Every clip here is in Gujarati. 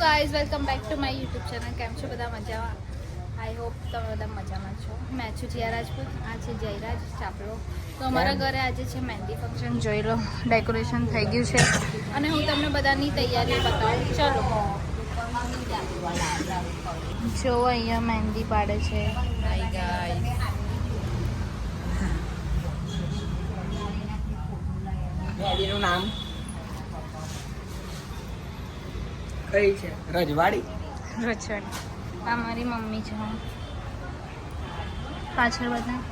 Guys welcome back to my YouTube channel. કેમ છો બધા? મજામાં? આઈ હોપ તમે બધા મજામાં છો. મેં છું જીયા રાજપૂત, આ છે જયરાજ ચાપલો. તો અમારા ઘરે આજે છે મહેંદી ફંક્શન. જોઈ લો, ડેકોરેશન થઈ ગયું છે અને હું તમને બધાની તૈયારી બતાવું. ચલો જો અહીંયા મહેંદી પાડે છે. હાય ગાઈઝ, મહેંદીનું નામ કઈ છે? રજવાડી. રચડ. આ મારી મમ્મી છે. પાછળ બધા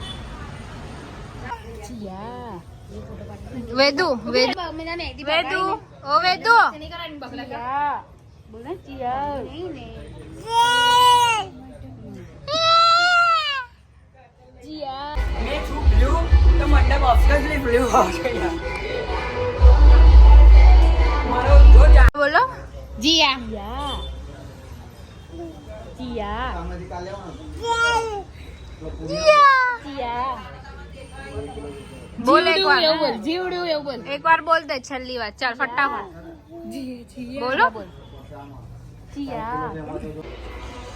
વેદુ વેદુ વેદુ ઓ વેદુ બોલે ચિયા ચિયા મેં છું બ્લુ તો મંડપ ઓબ્વિયસલી બ્લુ હશે યાર. મારો જો બોલો જીયા ચિયા બોલ એકવાર જીવડું એવું બોલ. એકવાર બોલ દે છેલ્લી વાત. ચાલ ફટાફટ બોલો.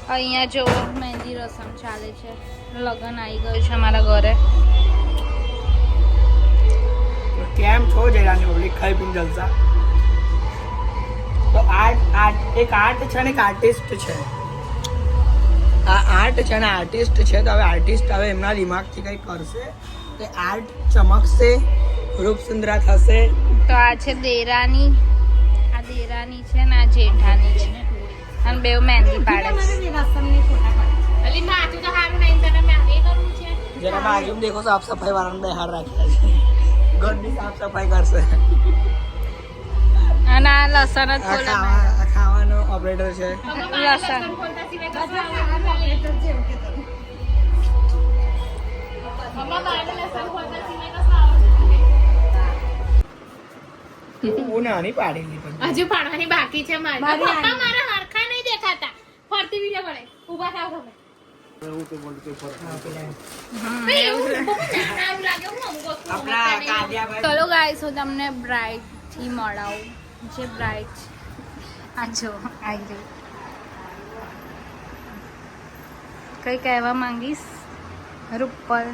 અહીંયા જો મહેંદી રસમ ચાલે છે. લગ્ન આવી ગયું છે અમારા ઘરે. કેમ છો જયરાની ઓલી ખાઈ પીને જલસા? તો એક આર્ટ છે ને એક આર્ટિસ્ટ છે. આ આર્ટ છે ને આર્ટિસ્ટ છે. તો હવે આર્ટિસ્ટ હવે એમના દિમાગથી કંઈ કરશે તો આર્ટ ચમકશે, રૂપ સુંદરા થશે. તો આ છે દેરાની, આ દેરાની છે ને આ જેઠાની છે અને બેવ મહેંદી પાડે છે. જરા બાજુ દેખો, સાફ સફાઈ વાળાને બહાર રાખ્યા છે. ઘરની સાફ સફાઈ કરશે. અને આ લસણ જ ખોલે. આ ખાવાનો ઓપરેટર છે. લસણ હું નાની પાડેલી પણ હજુ પાડવાની બાકી છે મારી. પપ્પા મારા હરખા નહીં દેખાતા. ફરતી વિડિયો બને. ઊભા થાવ તમે. ચલો ગાઈસ, હું તમને બ્રાઇડ થી મળાવું. જે બ્રાઇડ આ જો આવી ગઈ. કઈ કહેવા માંગીશ રૂપલ?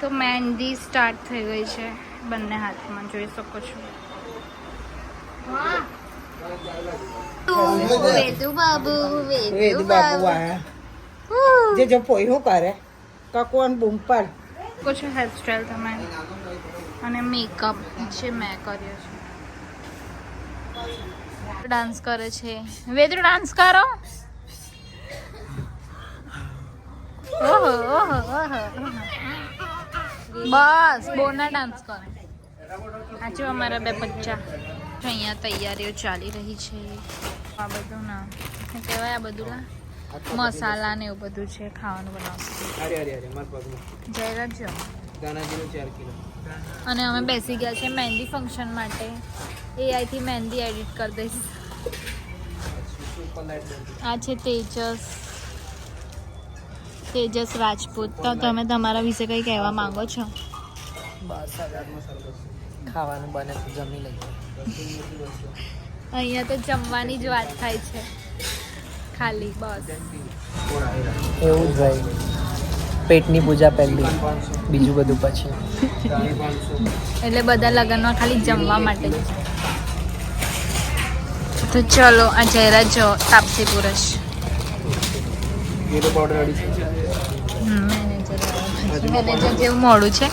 તો મહેંદી સ્ટાર્ટ થઈ ગઈ છે બંને હાથમાં, જોઈ શકો છો. વેદુ બાબુ, વેદુ બાબુ જે જો પોઈ શું કરે કકોન બૂમ પર છો. હેરસ્ટાઈલ તમારી અને મેકઅપ જે મેં કર્યો છે. ડાન્સ કરે છે વેદુ. ડાન્સ કરો. ઓહો ઓહો ઓહો. બસ બોના ડાન્સ કરે. આ જો અમારા બે બચ્ચા. અહીંયા તૈયારીઓ ચાલી રહી છે. આ બધું ના શું કહેવાય, આ બધું મસાલા ને એવું બધું છે. ખાવાનું બનાવશે જયરાજ જો. અને અમે બેસી ગયા છે મહેંદી ફંક્શન માટે. એઆઈથી મહેંદી એડિટ કરી દઈશ. આ છે તેજસ રાજપૂત. તો તમે તમારા વિશે કંઈ કહેવા માંગો છો? બસ ખાવાનું બને તો જમી લઈએ. અહીંયા તો જમવાની જ વાત થાય છે ખાલી. બસ એવું જ ભાઈ, પેટની પૂજા પહેલી, બીજું બધું પછી. એટલે બધા લગ્નમાં ખાલી જમવા માટે જ. તો ચલો, આ જયરાજ જો તાપસી પુરુષ મેનેજર જેવું મોડું છે.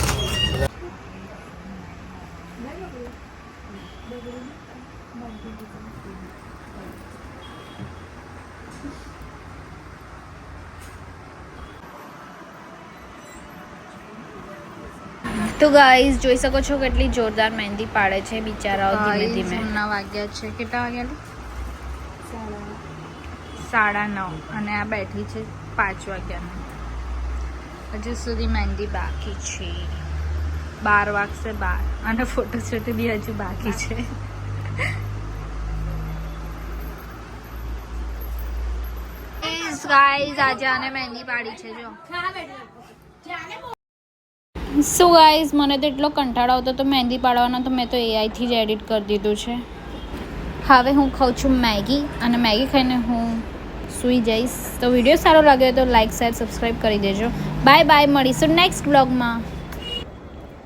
તો ગાઈઝ જોઈ શકો છો કેટલી જોરદાર મહેંદી પાડે છે બિચારાઓ. ધીમે ધીમે ના વાગ્યા છે. કેટલા વાગ્યા? 9:30. અને આ બેઠી છે 5 વાગ્યાની. હજુ સુધી મહેંદી બાકી છે. 12 વાગશે 12. અને ફોટોશૂટ બી હજુ બાકી છે. ગાઈઝ આજે આને મહેંદી પાડી છે જો. સો ગાઈઝ મને તો એટલો કંટાળો આવતો તો મહેંદી પાડવાનો, તો મેં તો એઆઈથી જ એડિટ કરી દીધું છે. હવે હું ખાઉં છું મેગી અને મેગી ખાઈને હું સૂઈ જઈશ. તો વિડીયો સારો લાગ્યો તો લાઈક શેર સબસ્ક્રાઈબ કરી દેજો. બાય બાય, મળીશું નેક્સ્ટ બ્લોગમાં.